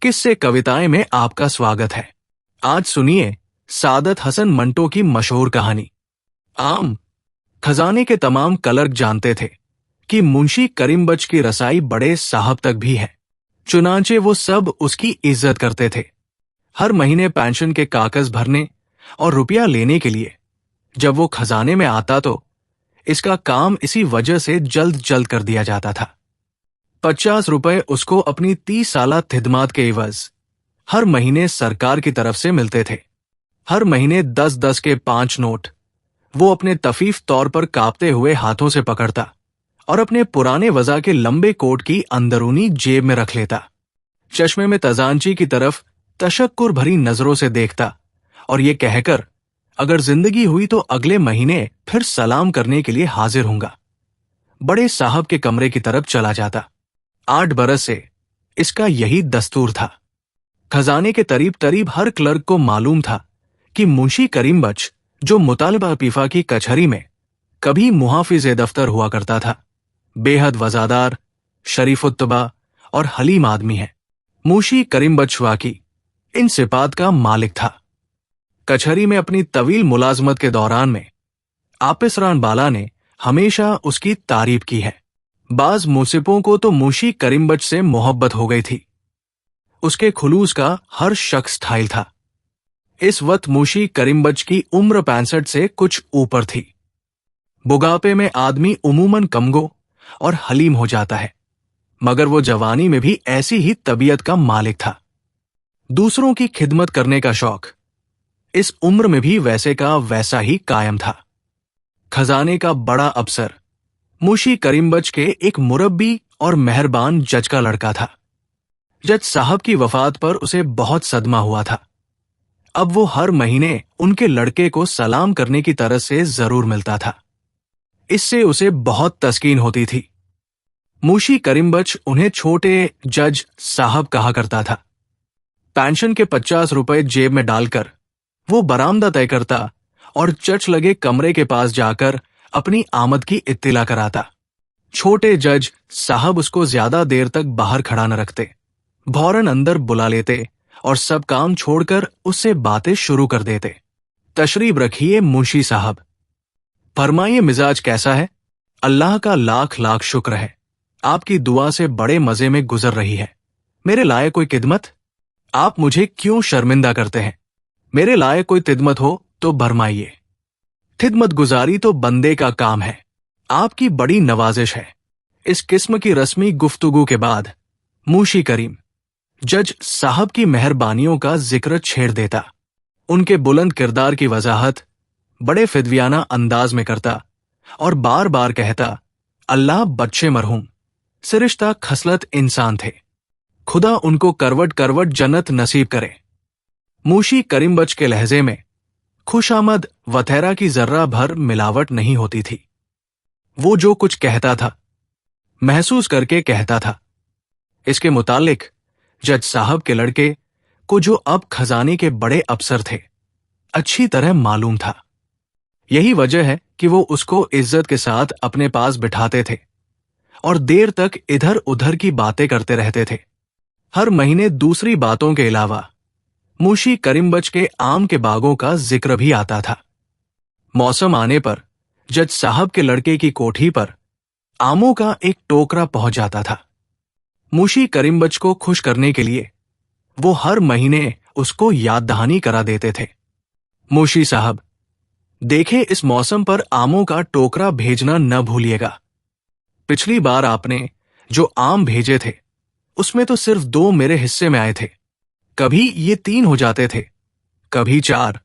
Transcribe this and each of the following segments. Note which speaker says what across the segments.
Speaker 1: किस्से कविताएं में आपका स्वागत है। आज सुनिए सादत हसन मंटो की मशहूर कहानी आम। खजाने के तमाम क्लर्क जानते थे कि मुंशी करीमबख्श की रसाई बड़े साहब तक भी है, चुनांचे वो सब उसकी इज्जत करते थे। हर महीने पेंशन के कागज भरने और रुपया लेने के लिए जब वो खजाने में आता तो इसका काम इसी वजह से जल्द जल्द कर दिया जाता था। 50 रुपए उसको अपनी 30 साला खिदमत के इवज हर महीने सरकार की तरफ से मिलते थे। हर महीने 10-10 के 5 नोट वो अपने तफीफ तौर पर कांपते हुए हाथों से पकड़ता और अपने पुराने वज़ा के लंबे कोट की अंदरूनी जेब में रख लेता। चश्मे में तजांची की तरफ तशक्कुर भरी नजरों से देखता और ये कहकर अगर जिंदगी हुई तो अगले महीने फिर सलाम करने के लिए हाजिर होऊंगा, बड़े साहब के कमरे की तरफ चला जाता। 8 बरस से इसका यही दस्तूर था। खजाने के करीब करीब हर क्लर्क को मालूम था कि मुंशी करीमबख्श जो मुतालबा पीफा की कचहरी में कभी मुहाफिज दफ्तर हुआ करता था, बेहद वजादार, शरीफुत्तबा और हलीम आदमी है। मुंशी करीमबख्श वाकई इन सिफात का मालिक था। कचहरी में अपनी तवील मुलाजमत के दौरान में आपिसरान बाला ने हमेशा उसकी तारीफ की है। बाज मुंसिफों को तो मुंशी करीमबख्श से मोहब्बत हो गई थी। उसके खुलूस का हर शख्स ठाइल था। इस वक्त मुंशी करीमबख्श की उम्र 65 से कुछ ऊपर थी। बुढ़ापे में आदमी उमूमन कमगो और हलीम हो जाता है, मगर वो जवानी में भी ऐसी ही तबीयत का मालिक था। दूसरों की खिदमत करने का शौक इस उम्र में भी वैसे का वैसा ही कायम था। खजाने का बड़ा अफसर मुंशी करीमबख्श के एक मुरब्बी और मेहरबान जज का लड़का था। जज साहब की वफात पर उसे बहुत सदमा हुआ था। अब वो हर महीने उनके लड़के को सलाम करने की तरह से जरूर मिलता था। इससे उसे बहुत तस्कीन होती थी। मुंशी करीमबख्श उन्हें छोटे जज साहब कहा करता था। पेंशन के 50 रुपए जेब में डालकर वो बरामदा तय करता और चर्च लगे कमरे के पास जाकर अपनी आमद की इत्तिला कराता। छोटे जज साहब उसको ज्यादा देर तक बाहर खड़ा न रखते, भौरन अंदर बुला लेते और सब काम छोड़कर उससे बातें शुरू कर देते। तशरीफ रखिए मुंशी साहब, फरमाइए मिजाज कैसा है? अल्लाह का लाख लाख शुक्र है, आपकी दुआ से बड़े मजे में गुजर रही है। मेरे लायक कोई खिदमत? आप मुझे क्यों शर्मिंदा करते हैं? मेरे लायक कोई खिदमत हो तो भरमाइए। खिदमत गुजारी तो बंदे का काम है, आपकी बड़ी नवाजिश है। इस किस्म की रस्मी गुफ्तगू के बाद मुंशी करीम जज साहब की मेहरबानियों का जिक्र छेड़ देता। उनके बुलंद किरदार की वजाहत बड़े फिदवियाना अंदाज में करता और बार बार कहता, अल्लाह बच्चे मरहूम सरिश्ता खसलत इंसान थे, खुदा उनको करवट करवट जन्नत नसीब करे। मुंशी करीमबख्श के लहजे में खुशामद वथैरा की जर्रा भर मिलावट नहीं होती थी। वो जो कुछ कहता था महसूस करके कहता था। इसके मुतालिक जज साहब के लड़के को, जो अब खजाने के बड़े अफसर थे, अच्छी तरह मालूम था। यही वजह है कि वो उसको इज्जत के साथ अपने पास बिठाते थे और देर तक इधर उधर की बातें करते रहते थे। हर महीने दूसरी बातों के अलावा मुंशी करीमबख्श के आम के बागों का जिक्र भी आता था। मौसम आने पर जज साहब के लड़के की कोठी पर आमों का एक टोकरा पहुंच जाता था। मुंशी करीमबख्श को खुश करने के लिए वो हर महीने उसको याद दहानी करा देते थे। मुंशी साहब, देखे इस मौसम पर आमों का टोकरा भेजना न भूलिएगा। पिछली बार आपने जो आम भेजे थे उसमें तो सिर्फ 2 मेरे हिस्से में आए थे। कभी ये 3 हो जाते थे, कभी 4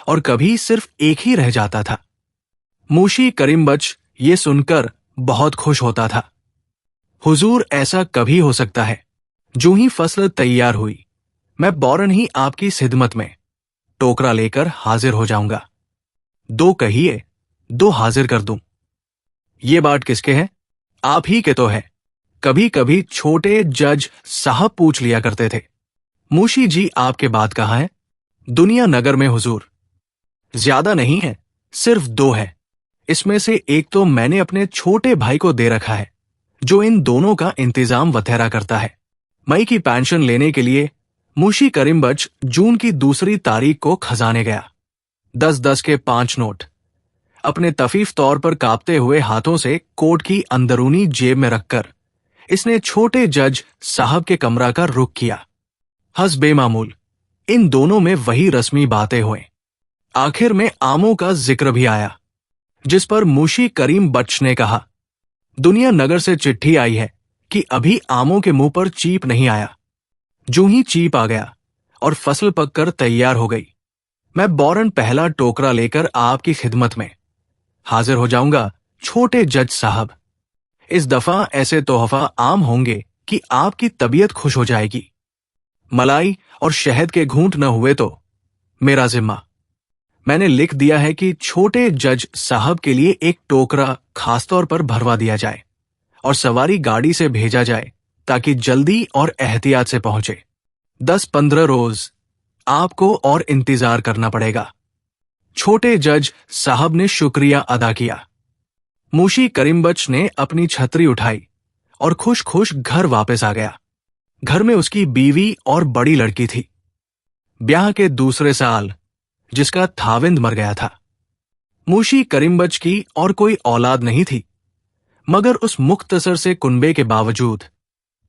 Speaker 1: और कभी सिर्फ 1 ही रह जाता था। मुंशी करीमबख्श ये सुनकर बहुत खुश होता था। हुजूर, ऐसा कभी हो सकता है? जो ही फसल तैयार हुई मैं फौरन ही आपकी खिदमत में टोकरा लेकर हाजिर हो जाऊंगा। 2 कहिए, 2 हाजिर कर दूं। ये बाट किसके है? आप ही के तो है। कभी कभी छोटे जज साहब पूछ लिया करते थे, मुंशी जी आपके बात कहाँ है? दुनिया नगर में हुजूर। ज्यादा नहीं है, सिर्फ 2 है। इसमें से एक तो मैंने अपने छोटे भाई को दे रखा है, जो इन दोनों का इंतजाम वथैरा करता है। मई की पेंशन लेने के लिए मुंशी करीमबख्श जून की दूसरी तारीख को खजाने गया। 10-10 के 5 नोट अपने तफीफ तौर पर कांपते हुए हाथों से कोट की अंदरूनी जेब में रखकर इसने छोटे जज साहब के कमरा का रुख किया। हस्बे मामूल इन दोनों में वही रस्मी बातें हुई। आखिर में आमों का जिक्र भी आया, जिस पर मुंशी करीमबख्श ने कहा, दुनिया नगर से चिट्ठी आई है कि अभी आमों के मुंह पर चीप नहीं आया। जूं ही चीप आ गया और फसल पककर तैयार हो गई, मैं बौरन पहला टोकरा लेकर आपकी खिदमत में हाजिर हो जाऊंगा छोटे जज साहब। इस दफा ऐसे तोहफा आम होंगे कि आपकी तबीयत खुश हो जाएगी। मलाई और शहद के घूंट न हुए तो मेरा जिम्मा। मैंने लिख दिया है कि छोटे जज साहब के लिए एक टोकरा खासतौर पर भरवा दिया जाए और सवारी गाड़ी से भेजा जाए ताकि जल्दी और एहतियात से पहुंचे। 10-15 रोज आपको और इंतजार करना पड़ेगा। छोटे जज साहब ने शुक्रिया अदा किया। मुंशी करीमबख्श ने अपनी छतरी उठाई और खुश खुश घर वापस आ गया। घर में उसकी बीवी और बड़ी लड़की थी। ब्याह के दूसरे साल जिसका थाविंद मर गया था। मुंशी करीमबख्श की और कोई औलाद नहीं थी, मगर उस मुख्तसर से कुनबे के बावजूद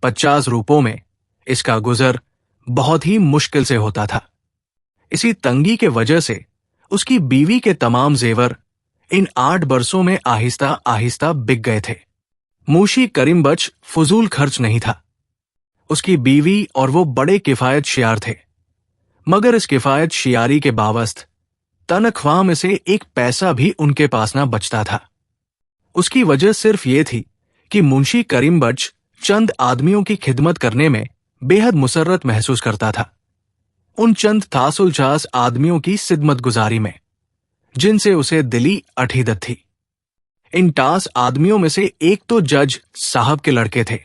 Speaker 1: 50 रूपों में इसका गुजर बहुत ही मुश्किल से होता था। इसी तंगी के वजह से उसकी बीवी के तमाम जेवर इन 8 बरसों में आहिस्ता आहिस्ता बिक गए थे। मुंशी करीमबख्श फजूल खर्च नहीं था। उसकी बीवी और वो बड़े किफायत शियार थे, मगर इस किफायत शियारी के बावस्त तनख्वाह में से एक पैसा भी उनके पास ना बचता था। उसकी वजह सिर्फ ये थी कि मुंशी करीमबख्श चंद आदमियों की खिदमत करने में बेहद मुसर्रत महसूस करता था। उन चंद तासुलचास आदमियों की सिदमत गुजारी में जिनसे उसे दिली अठीदत थी। इन टास आदमियों में से एक तो जज साहब के लड़के थे,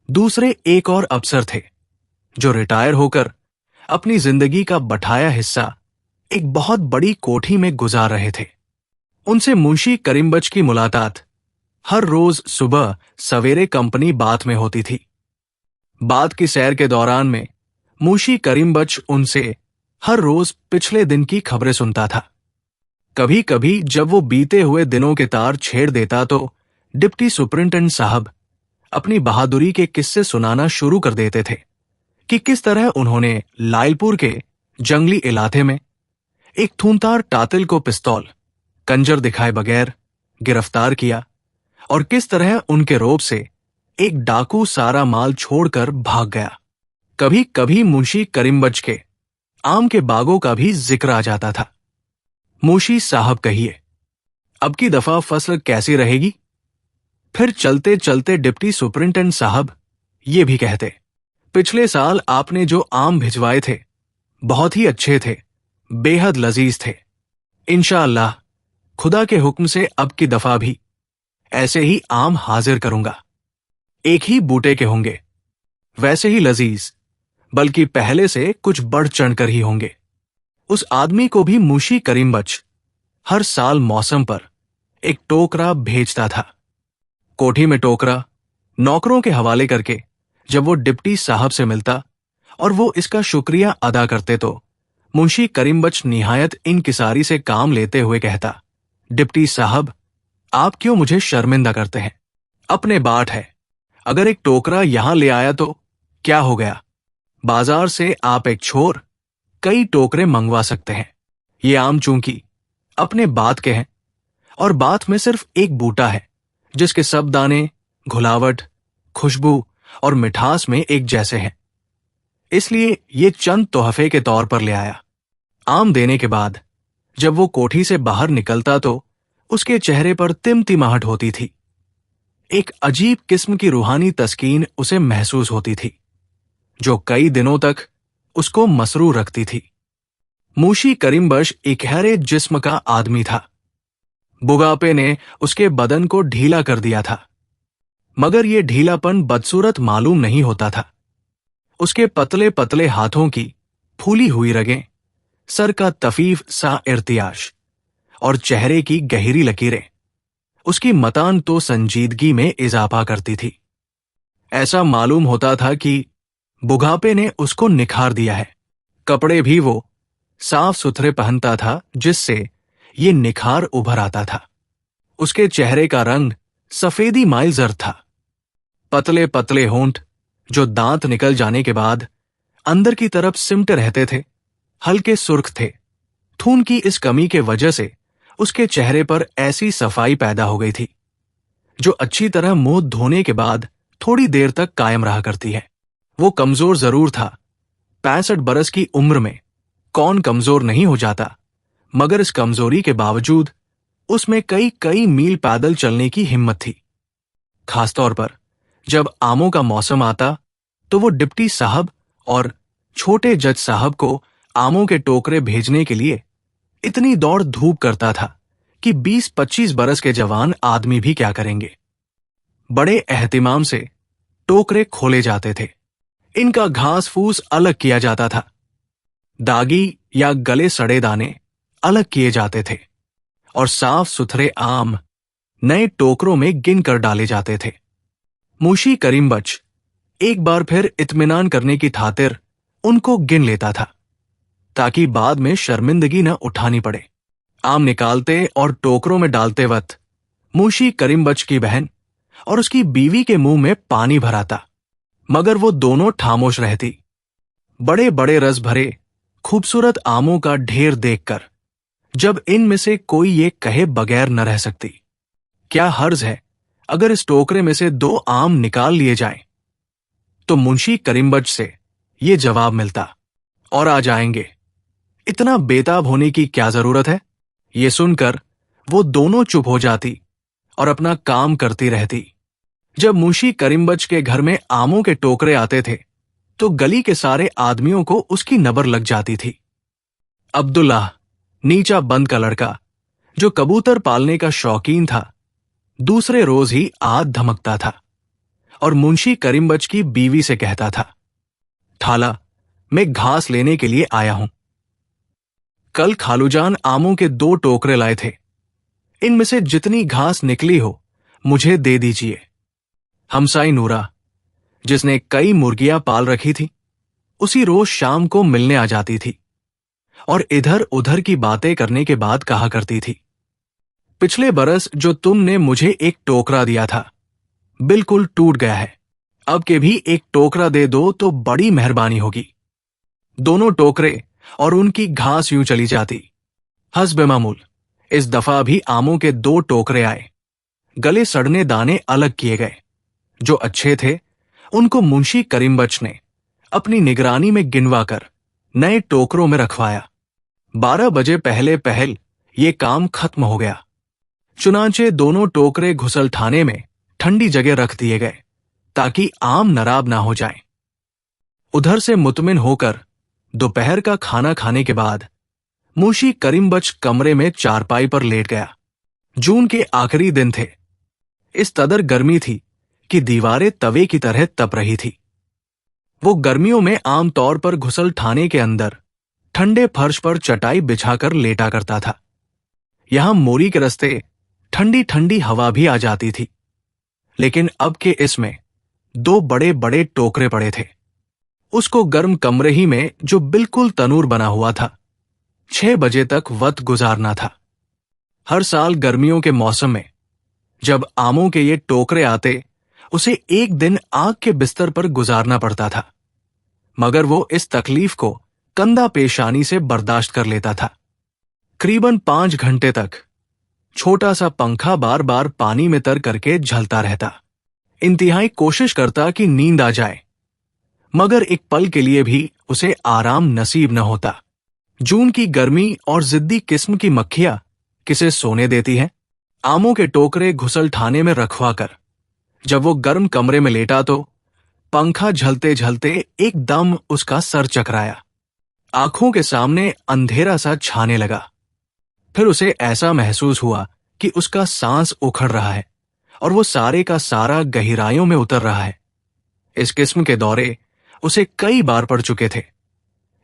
Speaker 1: दूसरे एक और अफसर थे जो रिटायर होकर अपनी जिंदगी का बठाया हिस्सा एक बहुत बड़ी कोठी में गुजार रहे थे। उनसे मुंशी करीमबख्श की मुलाकात हर रोज सुबह सवेरे कंपनी बात में होती थी। बात की सैर के दौरान में मुंशी करीमबख्श उनसे हर रोज पिछले दिन की खबरें सुनता था। कभी कभी जब वो बीते हुए दिनों के तार छेड़ देता तो डिप्टी सुपरिंटेंडेंट साहब अपनी बहादुरी के किस्से सुनाना शुरू कर देते थे कि किस तरह उन्होंने लायलपुर के जंगली इलाके में एक थूमतार टातिल को पिस्तौल कंजर दिखाए बगैर गिरफ्तार किया और किस तरह उनके रोब से एक डाकू सारा माल छोड़कर भाग गया। कभी कभी मुंशी करीमबख्श के आम के बागों का भी जिक्र आ जाता था। मुंशी साहब कहिए, अब की दफा फसल कैसी रहेगी? फिर चलते चलते डिप्टी सुपरिंटेंडेंट साहब ये भी कहते, पिछले साल आपने जो आम भिजवाए थे बहुत ही अच्छे थे, बेहद लजीज थे। इंशाअल्लाह खुदा के हुक्म से अब की दफा भी ऐसे ही आम हाजिर करूंगा। एक ही बूटे के होंगे, वैसे ही लजीज, बल्कि पहले से कुछ बढ़ चढ़कर ही होंगे। उस आदमी को भी मुंशी करीमबख्श हर साल मौसम पर एक टोकरा भेजता था। कोठी में टोकरा नौकरों के हवाले करके जब वो डिप्टी साहब से मिलता और वो इसका शुक्रिया अदा करते तो मुंशी करीमबख्श निहायत इनकिसारी से काम लेते हुए कहता, डिप्टी साहब आप क्यों मुझे शर्मिंदा करते हैं? अपने बाट है, अगर एक टोकरा यहां ले आया तो क्या हो गया? बाजार से आप एक छोर कई टोकरे मंगवा सकते हैं। ये आम चूंकि अपने बात के हैं और बात में सिर्फ एक बूटा है जिसके सब दाने घुलावट, खुशबू और मिठास में एक जैसे हैं, इसलिए ये चंद तोहफे के तौर पर ले आया। आम देने के बाद जब वो कोठी से बाहर निकलता तो उसके चेहरे पर तिमतिमाहट होती थी। एक अजीब किस्म की रूहानी तस्कीन उसे महसूस होती थी जो कई दिनों तक उसको मसरूर रखती थी। मुंशी करीमबख्श इकहरे जिस्म का आदमी था। बुढ़ापे ने उसके बदन को ढीला कर दिया था, मगर यह ढीलापन बदसूरत मालूम नहीं होता था। उसके पतले पतले हाथों की फूली हुई रगें, सर का तफीफ सा इर्तियाश और चेहरे की गहरी लकीरें उसकी मतान तो संजीदगी में इजाफा करती थी। ऐसा मालूम होता था कि बुढ़ापे ने उसको निखार दिया है। कपड़े भी वो साफ सुथरे पहनता था, जिससे ये निखार उभर आता था। उसके चेहरे का रंग सफेदी माइल था। पतले पतले होंठ, जो दांत निकल जाने के बाद अंदर की तरफ सिमटे रहते थे, हल्के सुर्ख थे। खून की इस कमी के वजह से उसके चेहरे पर ऐसी सफाई पैदा हो गई थी, जो अच्छी तरह मुंह धोने के बाद थोड़ी देर तक कायम रहा करती है। वो कमजोर जरूर था। 65 बरस की उम्र में कौन कमजोर नहीं हो जाता, मगर इस कमजोरी के बावजूद उसमें कई कई मील पैदल चलने की हिम्मत थी। खासतौर पर जब आमों का मौसम आता तो वो डिप्टी साहब और छोटे जज साहब को आमों के टोकरे भेजने के लिए इतनी दौड़ धूप करता था कि 20-25 बरस के जवान आदमी भी क्या करेंगे। बड़े एहतिमाम से टोकरे खोले जाते थे। इनका घास फूस अलग किया जाता था। दागी या गले सड़े दाने अलग किए जाते थे और साफ सुथरे आम नए टोकरों में गिन कर डाले जाते थे। मुंशी करीम बख्श एक बार फिर इत्मीनान करने की खातिर उनको गिन लेता था, ताकि बाद में शर्मिंदगी न उठानी पड़े। आम निकालते और टोकरों में डालते वक्त मुंशी करीम बख्श की बहन और उसकी बीवी के मुंह में पानी भराता, मगर वो दोनों खामोश रहती। बड़े बड़े रस भरे खूबसूरत आमों का ढेर देखकर जब इनमें से कोई ये कहे बगैर न रह सकती, क्या हर्ज है अगर इस टोकरे में से 2 आम निकाल लिए जाएं, तो मुंशी करीम बख्श से ये जवाब मिलता, और आ जाएंगे, इतना बेताब होने की क्या जरूरत है। ये सुनकर वो दोनों चुप हो जाती और अपना काम करती रहती। जब मुंशी करीम बख्श के घर में आमों के टोकरे आते थे तो गली के सारे आदमियों को उसकी नबर लग जाती थी। अब्दुल्लाह, नीचा बंद का लड़का, जो कबूतर पालने का शौकीन था, दूसरे रोज ही आद धमकता था और मुंशी करीम बख्श की बीवी से कहता था, ठाला, मैं घास लेने के लिए आया हूं। कल खालूजान आमों के 2 टोकरे लाए थे। इनमें से जितनी घास निकली हो मुझे दे दीजिए। हमसाई नूरा, जिसने कई मुर्गियां पाल रखी थी, उसी रोज शाम को मिलने आ जाती थी और इधर उधर की बातें करने के बाद कहा करती थी, पिछले बरस जो तुमने मुझे एक टोकरा दिया था बिल्कुल टूट गया है। अब के भी एक टोकरा दे दो तो बड़ी मेहरबानी होगी। दोनों टोकरे और उनकी घास यूं चली जाती। हस्बे मामूल इस दफा भी आमों के 2 टोकरे आए। गले सड़ने दाने अलग किए गए। जो अच्छे थे उनको मुंशी करीम बख्श ने अपनी निगरानी में गिनवा कर नए टोकरों में रखवाया। 12 बजे पहले पहल ये काम खत्म हो गया। चुनांचे दोनों टोकरे घुसलठाने में ठंडी जगह रख दिए गए ताकि आम नराब ना हो जाएं। उधर से मुतमिन होकर दोपहर का खाना खाने के बाद मुंशी करीम बख्श कमरे में चारपाई पर लेट गया। जून के आखिरी दिन थे। इस कदर गर्मी थी कि दीवारें तवे की तरह तप रही थी। वो गर्मियों में आमतौर पर घुसलठाने के अंदर ठंडे फर्श पर चटाई बिछाकर लेटा करता था। यहां मोरी के रास्ते ठंडी ठंडी हवा भी आ जाती थी, लेकिन अब के इसमें 2 बड़े बड़े टोकरे पड़े थे। उसको गर्म कमरे ही में, जो बिल्कुल तनूर बना हुआ था, 6 बजे तक वक्त गुजारना था। हर साल गर्मियों के मौसम में जब आमों के ये टोकरे आते, उसे एक दिन आग के बिस्तर पर गुजारना पड़ता था, मगर वो इस तकलीफ को कंधा पेशानी से बर्दाश्त कर लेता था। करीबन 5 घंटे तक छोटा सा पंखा बार बार पानी में तर करके झलता रहता। इंतहाई कोशिश करता कि नींद आ जाए, मगर एक पल के लिए भी उसे आराम नसीब न होता। जून की गर्मी और जिद्दी किस्म की मक्खियां किसे सोने देती हैं। आमों के टोकरे घुसलठाने में रखवा कर जब वो गर्म कमरे में लेटा तो पंखा झलते झलते एकदम उसका सर चकराया। आंखों के सामने अंधेरा सा छाने लगा। फिर उसे ऐसा महसूस हुआ कि उसका सांस उखड़ रहा है और वो सारे का सारा गहराइयों में उतर रहा है। इस किस्म के दौरे उसे कई बार पड़ चुके थे,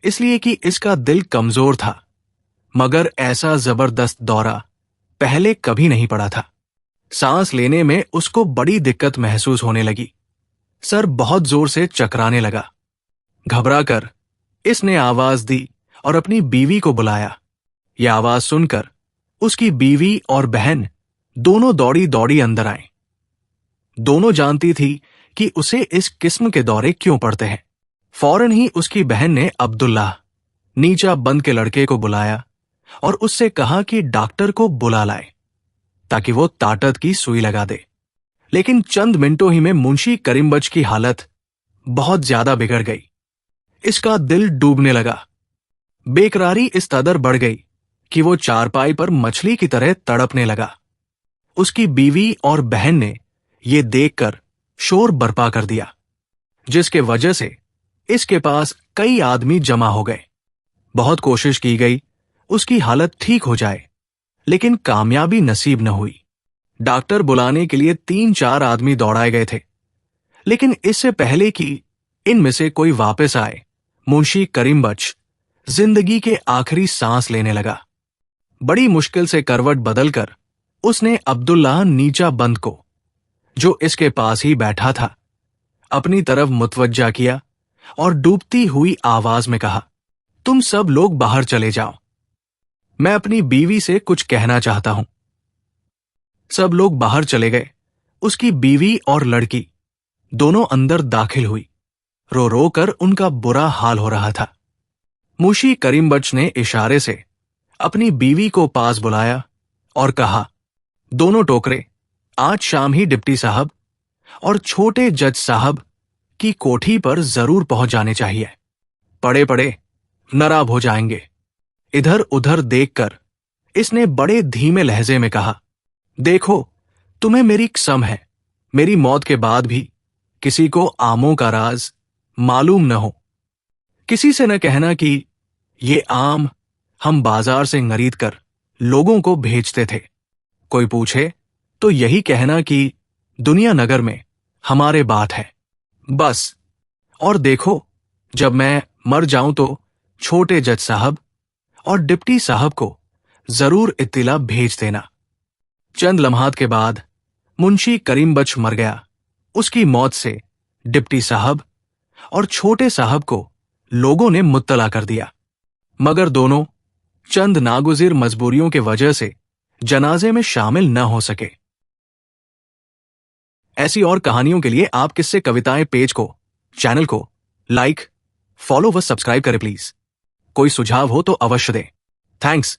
Speaker 1: इसलिए कि इसका दिल कमजोर था, मगर ऐसा जबरदस्त दौरा पहले कभी नहीं पड़ा था। सांस लेने में उसको बड़ी दिक्कत महसूस होने लगी। सर बहुत जोर से चकराने लगा। घबराकर इसने आवाज दी और अपनी बीवी को बुलाया। यह आवाज सुनकर उसकी बीवी और बहन दोनों दौड़ी दौड़ी अंदर आए। दोनों जानती थी कि उसे इस किस्म के दौरे क्यों पड़ते हैं। फौरन ही उसकी बहन ने अब्दुल्लाह, नीचा बंद के लड़के को बुलाया और उससे कहा कि डॉक्टर को बुला लाए ताकि वो ताकत की सुई लगा दे। लेकिन चंद मिनटों ही में मुंशी करीमबख्श की हालत बहुत ज्यादा बिगड़ गई। इसका दिल डूबने लगा। बेकरारी इस कदर बढ़ गई कि वो चारपाई पर मछली की तरह तड़पने लगा। उसकी बीवी और बहन ने यह देखकर शोर बर्पा कर दिया, जिसके वजह से इसके पास कई आदमी जमा हो गए। बहुत कोशिश की गई उसकी हालत ठीक हो जाए, लेकिन कामयाबी नसीब न हुई। डॉक्टर बुलाने के लिए 3-4 आदमी दौड़ाए गए थे, लेकिन इससे पहले कि इनमें से कोई वापस आए, मुंशी करीमबख्श जिंदगी के आखिरी सांस लेने लगा। बड़ी मुश्किल से करवट बदलकर उसने अब्दुल्लाह नीचा बंद को, जो इसके पास ही बैठा था, अपनी तरफ मुतवज्जा किया और डूबती हुई आवाज में कहा, तुम सब लोग बाहर चले जाओ, मैं अपनी बीवी से कुछ कहना चाहता हूं। सब लोग बाहर चले गए। उसकी बीवी और लड़की दोनों अंदर दाखिल हुई। रो रो कर उनका बुरा हाल हो रहा था। मुंशी करीमबख्श ने इशारे से अपनी बीवी को पास बुलाया और कहा, दोनों टोकरे आज शाम ही डिप्टी साहब और छोटे जज साहब की कोठी पर जरूर पहुंच जाने चाहिए। पड़े पड़े नराब हो जाएंगे। इधर उधर देखकर इसने बड़े धीमे लहजे में कहा, देखो, तुम्हें मेरी कसम है, मेरी मौत के बाद भी किसी को आमों का राज मालूम न हो। किसी से न कहना कि ये आम हम बाजार से खरीद कर लोगों को भेजते थे। कोई पूछे तो यही कहना कि दुनिया नगर में हमारे बात है, बस। और देखो, जब मैं मर जाऊं तो छोटे जज साहब और डिप्टी साहब को जरूर इत्तिला भेज देना। चंद लम्हात के बाद मुंशी करीमबख्श मर गया। उसकी मौत से डिप्टी साहब और छोटे साहब को लोगों ने मुत्तला कर दिया, मगर दोनों चंद नागुज़िर मजबूरियों के वजह से जनाजे में शामिल न हो सके। ऐसी और कहानियों के लिए आप किस्से कविताएं पेज को, चैनल को लाइक, फॉलो व सब्सक्राइब करें प्लीज। कोई सुझाव हो तो अवश्य दें। थैंक्स।